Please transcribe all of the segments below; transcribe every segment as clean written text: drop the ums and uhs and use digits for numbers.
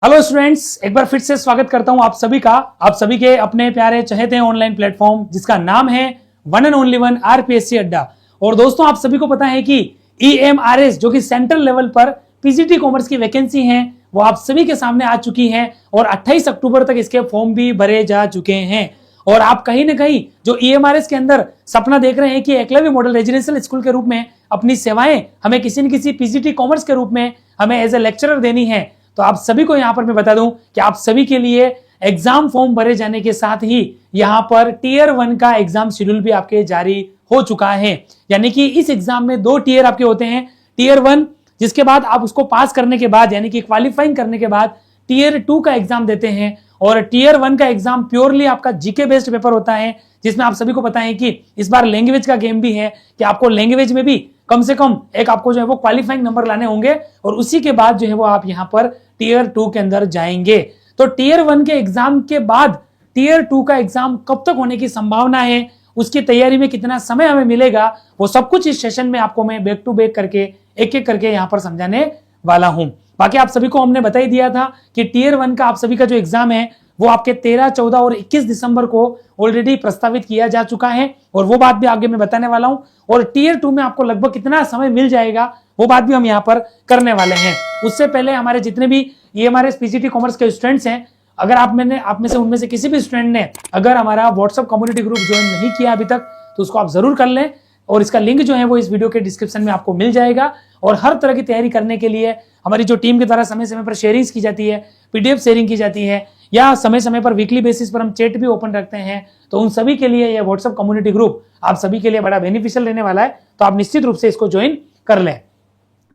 Hello students, एक बार फिर से स्वागत करता हूं आप सभी का, आप सभी के अपने प्यारे चहेते हैं ऑनलाइन प्लेटफॉर्म जिसका नाम है one and only one RPSC अड्डा। और दोस्तों, आप सभी को पता है कि ईएमआरएस जो कि सेंट्रल लेवल पर पीजीटी कॉमर्स की वैकेंसी है वो आप सभी के सामने आ चुकी है और 28 अक्टूबर तक इसके फॉर्म भी भरे जा चुके हैं। और आप कहीं ना कहीं जो ईएमआरएस के अंदर सपना देख रहे हैं कि एकलव्य मॉडल रेजिडेंशियल स्कूल के रूप में अपनी सेवाएं हमें किसी न किसी पीजीटी कॉमर्स के रूप में हमें एज ए लेक्चरर देनी है, तो आप सभी को यहां पर मैं बता दूं कि आप सभी के लिए एग्जाम फॉर्म भरे जाने के साथ ही यहां पर टीयर 1 का एग्जाम शेड्यूल भी आपके जारी हो चुका है। यानी कि इस एग्जाम में 2 टीयर आपके होते हैं। टीयर 1 जिसके बाद आप उसको पास करने के बाद यानी कि क्वालिफाइंग करने के बाद टीयर 2 का एग्जाम देते हैं। और टीयर 1 का एग्जाम प्योरली आपका जीके बेस्ड पेपर होता है, जिसमें आप सभी को पता है कि इस बार लैंग्वेज का गेम भी है कि आपको लैंग्वेज में भी कम से कम एक आपको जो है वो क्वालिफाइंग नंबर लाने होंगे और उसी के बाद जो है वो आप यहां पर टीयर 2 के अंदर जाएंगे। तो टीयर 1 के एग्जाम के बाद टीयर 2 का एग्जाम कब तक होने की संभावना है, उसकी तैयारी में कितना समय हमें मिलेगा, वो सब कुछ इस सेशन में आपको मैं बैक टू बैक करके एक एक करके यहां पर समझाने वाला हूं। बाकी आप सभी को हमने बता ही दिया था कि टीयर 1 का आप सभी का जो एग्जाम है वो आपके 13, 14 और 21 दिसंबर को ऑलरेडी प्रस्तावित किया जा चुका है और वो बात भी आगे मैं बताने वाला हूं। और टीयर 2 में आपको लगभग कितना समय मिल जाएगा वो बात भी हम यहां पर करने वाले हैं। उससे पहले हमारे जितने भी ईएमआरएस पीजीटी कॉमर्स के स्टूडेंट्स हैं, अगर आप में से उनमें से किसी भी स्टूडेंट ने अगर हमारा व्हाट्सएप कम्युनिटी ग्रुप ज्वाइन नहीं किया अभी तक तो उसको आप जरूर कर लें और इसका लिंक जो है वो इस वीडियो के डिस्क्रिप्शन में आपको मिल जाएगा। और हर तरह की तैयारी करने के लिए हमारी जो टीम के द्वारा समय समय पर शेयरिंग्स की जाती है, पीडीएफ शेयरिंग की जाती है या समय समय पर वीकली बेसिस पर हम चैट भी ओपन रखते हैं, तो उन सभी के लिए यह व्हाट्सएप कम्युनिटी ग्रुप आप सभी के लिए बड़ा बेनिफिशियल रहने वाला है, तो आप निश्चित रूप से इसको ज्वाइन कर लें।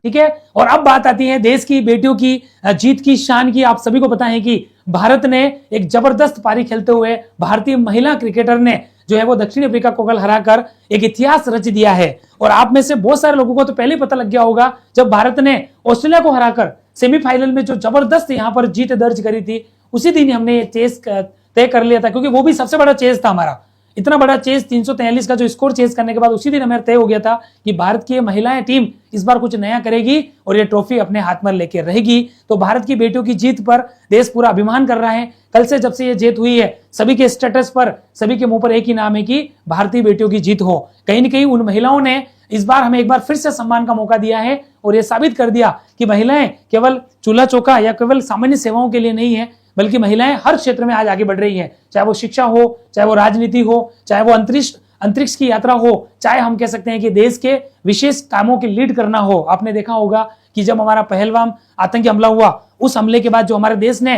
ठीक है। और अब बात आती है देश की बेटियों की जीत की, शान की। आप सभी को पता है कि भारत ने एक जबरदस्त पारी खेलते हुए भारतीय महिला क्रिकेटर ने जो है वो दक्षिण अफ्रीका को कल हराकर एक इतिहास रच दिया है। और आप में से बहुत सारे लोगों को तो पहले ही पता लग गया होगा जब भारत ने ऑस्ट्रेलिया को हराकर सेमीफाइनल में जो जबरदस्त यहां पर जीत दर्ज करी थी, उसी दिन हमने ये चेस तय कर लिया था, क्योंकि वो भी सबसे बड़ा चेस था हमारा। इतना बड़ा चेस 343 का जो स्कोर चेस करने के बाद उसी दिन हमें तय हो गया था कि भारत की महिलाएं टीम इस बार कुछ नया करेगी और ये ट्रॉफी अपने हाथ में लेकर रहेगी। तो भारत की बेटियों की जीत पर देश पूरा अभिमान कर रहा है। कल से जब से ये जीत हुई है, सभी के स्टेटस पर, सभी के मुंह पर एक ही नाम है कि भारतीय बेटियों की जीत हो। कहीं ना कहीं उन महिलाओं ने इस बार हमें एक बार फिर से सम्मान का मौका दिया है और ये साबित कर दिया कि महिलाएं केवल चूल्हा चौका या केवल सामान्य सेवाओं के लिए नहीं है, बल्कि महिलाएं हर क्षेत्र में आज आगे बढ़ रही हैं। चाहे वो शिक्षा हो, चाहे वो राजनीति हो, चाहे वो अंतरिक्ष की यात्रा हो, चाहे हम कह सकते हैं कि देश के विशेष कामों की लीड करना हो। आपने देखा होगा कि जब हमारा पहलगाम आतंकी हमला हुआ, उस हमले के बाद जो हमारे देश ने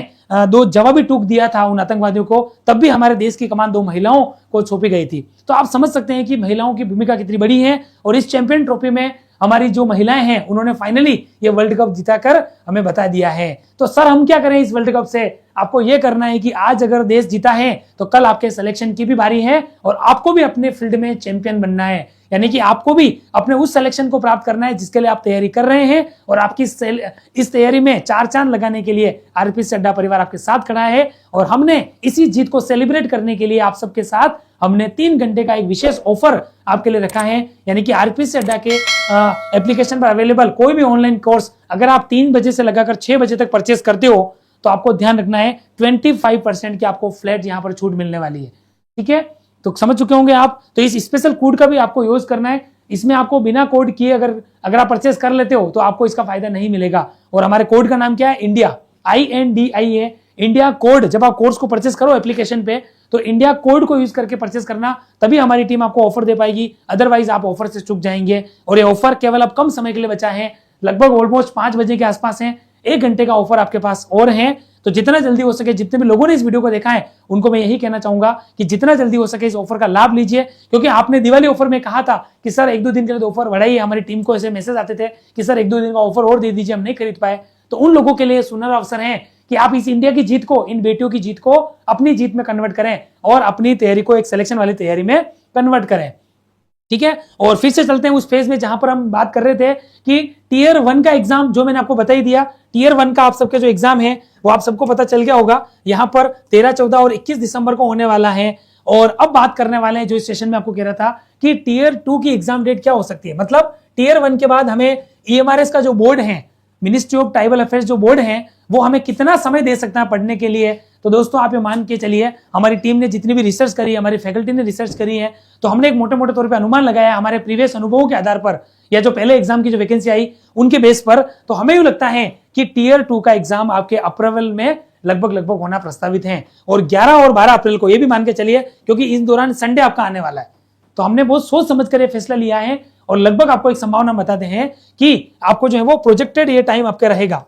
2 जवाबी टूक दिया था उन आतंकवादियों को, तब भी हमारे देश की कमान 2 महिलाओं को सौंपी गई थी। तो आप समझ सकते हैं कि महिलाओं की भूमिका कितनी बड़ी है। और इस चैंपियन ट्रॉफी में हमारी जो महिलाएं हैं उन्होंने फाइनली ये वर्ल्ड कप जिताकर हमें बता दिया है। तो सर हम क्या करें इस वर्ल्ड कप से? आपको ये करना है कि आज अगर देश जीता है तो कल आपके सिलेक्शन की भी बारी है और आपको भी अपने फील्ड में चैंपियन बनना है। यानी कि आपको भी अपने उस सिलेक्शन को प्राप्त करना है जिसके लिए आप तैयारी कर रहे हैं। और आपकी इस तैयारी में 4 चांद लगाने के लिए आरपीएससी अड्डा परिवार आपके साथ खड़ा है। और हमने इसी जीत को सेलिब्रेट करने के लिए आप सबके साथ हमने 3 घंटे का एक विशेष ऑफर आपके लिए रखा है। यानी कि आरपीएससी अड्डा के एप्लीकेशन पर अवेलेबल कोई भी ऑनलाइन कोर्स अगर आप 3 बजे से लगाकर 6 बजे तक परचेस करते हो तो आपको ध्यान रखना है 25% की आपको फ्लैट यहां पर छूट मिलने वाली है। ठीक है, तो समझ चुके होंगे आप। तो इस स्पेशल कोड का भी आपको यूज करना है। इसमें आपको बिना कोड किए अगर आप परचेस कर लेते हो तो आपको इसका फायदा नहीं मिलेगा। और हमारे कोड का नाम क्या है? India, INDIA, India code. जब आप कोर्स को परचेस करो एप्लीकेशन पे तो इंडिया कोड को यूज करके परचेस करना, तभी हमारी टीम आपको ऑफर दे पाएगी, अदरवाइज आप ऑफर से चूक जाएंगे। और ये ऑफर केवल अब कम समय के लिए बचा है, लगभग ऑलमोस्ट 5 बजे के आसपास है। 1 घंटे का ऑफर आपके पास और है। तो जितना जल्दी हो सके, जितने भी लोगों ने इस वीडियो को देखा है उनको मैं यही कहना चाहूंगा कि जितना जल्दी हो सके इस ऑफर का लाभ लीजिए। क्योंकि आपने दिवाली ऑफर में कहा था कि सर 1-2 दिन के लिए तो ऑफर बढ़ाइए, हमारी टीम को ऐसे मैसेज आते थे कि सर 1-2 दिन का ऑफर और दे दीजिए, हम नहीं खरीद पाए। तो उन लोगों के लिए सुनहरा अवसर है कि आप इस इंडिया की जीत को, इन बेटियों की जीत को अपनी जीत में कन्वर्ट करें और अपनी तैयारी को एक सिलेक्शन वाली तैयारी में कन्वर्ट करें। ठीक है, और फिर से चलते हैं उस फेज में जहां पर हम बात कर रहे थे कि टीयर 1 का एग्जाम, जो मैंने आपको बता ही दिया। टीयर 1 का आप सबके जो एग्जाम है वो आप सबको पता चल गया होगा, यहां पर 13, 14 और 21 दिसंबर को होने वाला है। और अब बात करने वाले हैं जो इस सेशन में आपको कह रहा था कि टीयर 2 की एग्जाम डेट क्या हो सकती है। मतलब टीयर 1 के बाद हमें ईएमआरएस का जो बोर्ड है मिनिस्ट्री ऑफ ट्राइबल अफेयर्स जो बोर्ड है वो हमें कितना समय दे सकता है पढ़ने के लिए। तो दोस्तों आप ये मान के चलिए, हमारी टीम ने जितनी भी रिसर्च करी है, हमारी फैकल्टी ने रिसर्च करी है, तो हमने एक मोटे मोटे तौर पे अनुमान लगाया हमारे प्रीवियस अनुभवों के आधार पर, या जो पहले एग्जाम की जो वैकेंसी आई उनके बेस पर, तो हमें यूं लगता है कि टीयर 2 का एग्जाम आपके अप्रैल में लगभग होना प्रस्तावित है। और 11 और 12 अप्रैल को, ये भी मान के चलिए क्योंकि इस दौरान संडे आपका आने वाला है, तो हमने बहुत सोच समझ कर ये फैसला लिया है। और लगभग आपको एक संभावना बताते हैं कि आपको जो है वो प्रोजेक्टेड ये टाइम आपका रहेगा,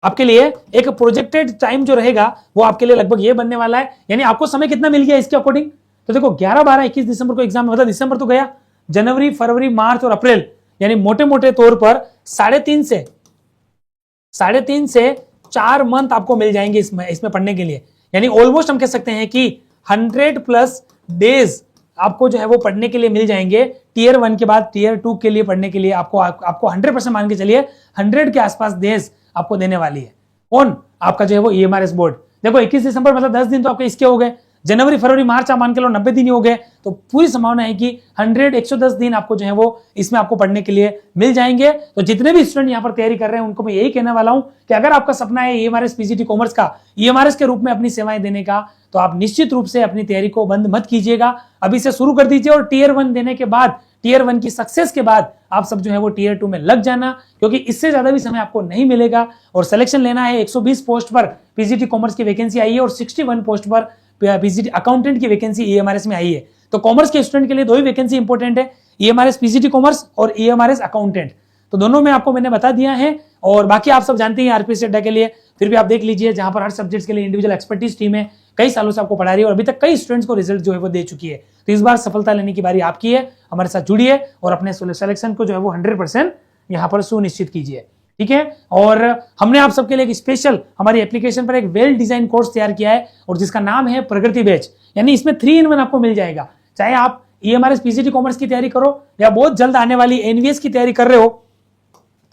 आपके लिए एक प्रोजेक्टेड टाइम जो रहेगा वो आपके लिए लगभग ये बनने वाला है। यानी आपको समय कितना मिल गया इसके अकॉर्डिंग, तो देखो 11, 12, 21 दिसंबर को एग्जाम, मतलब दिसंबर तो गया, जनवरी, फरवरी, मार्च और अप्रैल, यानी मोटे मोटे तौर पर 3.5 से 4 मंथ आपको मिल जाएंगे इसमें पढ़ने के लिए। यानी ऑलमोस्ट हम कह सकते हैं कि 100+ डेज आपको जो है वो पढ़ने के लिए मिल जाएंगे। टीयर 1 के बाद टीयर 2 के लिए पढ़ने के लिए आपको 100% मान के चलिए 100 के आसपास डेज आपको देने वाली है। कौन? आपका जो है वो EMRS बोर्ड। देखो 21 दिसंबर मतलब 10 दिन तो आपके इसके हो गए, जनवरी, फरवरी, मार्च आप मान के लो 90 दिन ही हो गए, तो पूरी संभावना है कि 110 दिन आपको जो है वो इसमें आपको पढ़ने के लिए मिल जाएंगे। तो जितने भी स्टूडेंट यहाँ पर तैयारी कर रहे हैं उनको मैं यही कहने वाला हूं कि अगर आपका सपना है EMRS PGT कॉमर्स का EMRS के रूप में अपनी सेवाएं देने का, तो आप निश्चित रूप से अपनी तैयारी को बंद मत कीजिएगा, अभी से शुरू कर दीजिए। और टीयर 1 देने के बाद, टीयर 1 की सक्सेस के बाद आप सब जो है वो टीयर 2 में लग जाना, क्योंकि इससे ज्यादा भी समय आपको नहीं मिलेगा। और सिलेक्शन लेना है, 120 पोस्ट पर PGT कॉमर्स की वैकेंसी आई है और 61 पोस्ट पर PGT अकाउंटेंट की वैकेंसी EMRS में आई है। तो कॉमर्स के स्टूडेंट के लिए 2 ही वैकेंसी इंपॉर्टेंट है, EMRS PGT कॉमर्स और EMRS अकाउंटेंट। तो दोनों में आपको मैंने बता दिया है, और बाकी आप सब जानते हैं RPSC अड्डा के लिए फिर भी आप देख लीजिए, जहां पर हर सब्जेक्ट के लिए इंडिविजुअल एक्सपर्टीज टीम है, कई सालों से आपको पढ़ा रही है और अभी तक कई स्टूडेंट्स को रिजल्ट जो है वो दे चुकी है। तो इस बार सफलता लेने की बारी आपकी है, हमारे साथ जुड़िए और अपने सिलेक्शन को जो है वो 100% यहाँ पर सुनिश्चित कीजिए, ठीक है। और हमने आप सबके लिए एक स्पेशल हमारी एप्लीकेशन पर एक वेल डिजाइन कोर्स तैयार किया है, और जिसका नाम है प्रगति बैच। यानी इसमें 3 in 1 आपको मिल जाएगा, चाहे आप EMRS PGT कॉमर्स की तैयारी करो या बहुत जल्द आने वाली NVS की तैयारी कर रहे हो,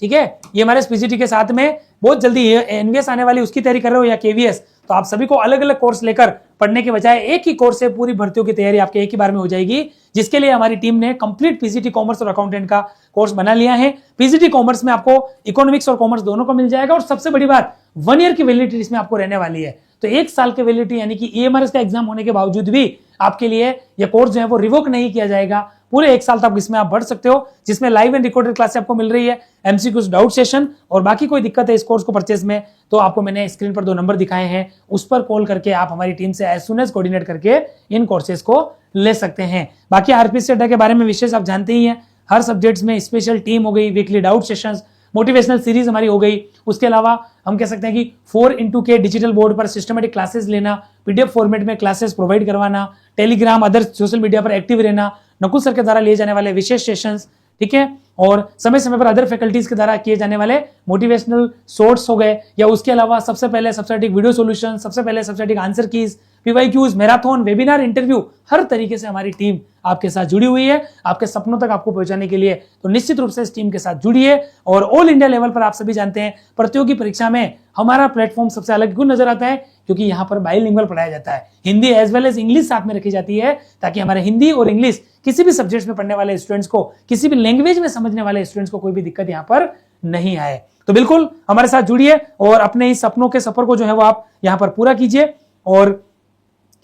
ठीक है, EMRS PGT के साथ में बहुत जल्दी NVS आने वाली उसकी तैयारी कर रहे हो, या KVS, तो आप सभी को अलग अलग कोर्स लेकर पढ़ने के बजाय एक ही कोर्स से पूरी भर्तियों की तैयारी आपके एक ही बार में हो जाएगी, जिसके लिए हमारी टीम ने कंप्लीट PGT कॉमर्स और अकाउंटेंट का कोर्स बना लिया है। PGT कॉमर्स में आपको इकोनॉमिक्स और कॉमर्स दोनों को मिल जाएगा, और सबसे बड़ी बात 1 ईयर की वैलिडिटी इसमें आपको रहने वाली है। तो 1 साल की वैलिडिटी, यानी कि EMRS का एग्जाम होने के बावजूद भी आपके लिए यह कोर्स जो है वो रिवोक नहीं किया जाएगा। पूरे 1 साल तक इसमें आप बढ़ सकते हो, जिसमें लाइव एंड रिकॉर्डेड क्लास आपको मिल रही है, MCQs, डाउट सेशन, और बाकी कोई दिक्कत है इस कोर्स को परचेज में तो आपको मैंने स्क्रीन पर 2 नंबर दिखाए हैं, उस पर कॉल करके आप हमारी टीम से एज सुन एज कोऑर्डिनेट करके इन कोर्सेज को ले सकते हैं। बाकी RPSC अड्डा के बारे में विशेष आप जानते ही हैं, हर सब्जेक्ट्स में स्पेशल टीम हो गई, weekly doubt sessions, motivational series हमारी हो गई। उसके अलावा हम कह सकते हैं कि 4x2K डिजिटल बोर्ड पर सिस्टमेटिक क्लासेस लेना, PDF फॉर्मेट में क्लासेस प्रोवाइड करवाना, टेलीग्राम, अदर सोशल मीडिया पर एक्टिव रहना, नकुल सर के द्वारा लिए जाने वाले विशेष सेशंस, ठीक है, और समय समय पर अदर फैकल्टीज के द्वारा किए जाने वाले मोटिवेशनल शॉर्ट्स हो गए, या उसके अलावा सबसे पहले सबसे अधिक वीडियो सॉल्यूशन, सबसे पहले सबसे अधिक answer keys, PYQs, marathon, webinar, interview, हर तरीके से हमारी टीम आपके साथ जुड़ी हुई है आपके सपनों तक आपको पहुंचाने के लिए। तो निश्चित रूप से इस टीम के साथ जुड़िए। और ऑल इंडिया लेवल पर आप सभी जानते हैं प्रतियोगी परीक्षा में हमारा प्लेटफॉर्म सबसे अलग क्यों नजर आता है, क्योंकि यहाँ पर बाइलिंगुअल पढ़ाया जाता है, Hindi as well as English साथ में रखी जाती है, ताकि हमारे हिंदी और इंग्लिश किसी भी सब्जेक्ट्स में पढ़ने वाले स्टूडेंट्स को, किसी भी लैंग्वेज में समझने वाले स्टूडेंट्स को कोई भी दिक्कत यहाँ पर नहीं आए। तो बिल्कुल हमारे साथ जुड़िए और अपने इस सपनों के सफर को जो है वो आप यहाँ पर पूरा कीजिए। और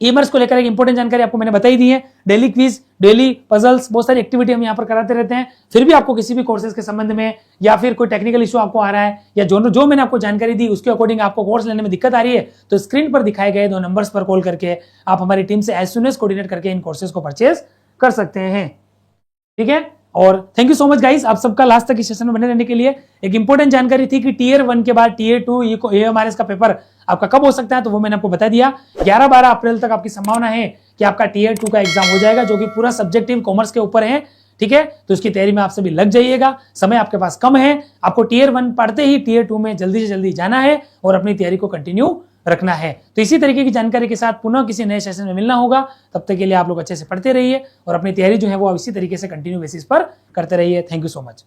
EMRS को लेकर एक इंपॉर्टेंट जानकारी आपको मैंने बताई दी है, डेली क्विज, डेली पजल्स, बहुत सारी एक्टिविटी हम यहाँ पर कराते रहते हैं। फिर भी आपको किसी भी कोर्सेज के संबंध में या फिर कोई टेक्निकल इशू आपको आ रहा है, या जो मैंने आपको जानकारी दी उसके अकॉर्डिंग आपको कोर्स लेने में दिक्कत आ रही है, तो स्क्रीन पर दिखाए गए 2 नंबर्स पर कॉल करके आप हमारी टीम से एज सुन एज कोऑर्डिनेट करके इन कोर्सेज को परचेज कर सकते हैं, ठीक है। और thank you so much guys, आप सबका लास्ट तक इस सेशन में बने रहने के लिए। एक इंपॉर्टेंट जानकारी थी कि टीयर 1 के बाद टीयर 2 EMRS का पेपर आपका कब हो सकता है, तो वो मैंने आपको बता दिया। 11-12 अप्रैल तक आपकी संभावना है कि आपका टीयर 2 का एग्जाम हो जाएगा, जो कि पूरा सब्जेक्टिव कॉमर्स के ऊपर है, ठीक है। तो इसकी तैयारी में आप सभी लग जाइएगा, समय आपके पास कम है, आपको टीयर 1 पढ़ते ही टीयर 2 में जल्दी से जल्दी जाना है और अपनी तैयारी को कंटिन्यू रखना है। तो इसी तरीके की जानकारी के साथ पुनः किसी नए सेशन में मिलना होगा, तब तक के लिए आप लोग अच्छे से पढ़ते रहिए और अपनी तैयारी जो है वो इसी तरीके से कंटिन्यू बेसिस पर करते रहिए। Thank you so much.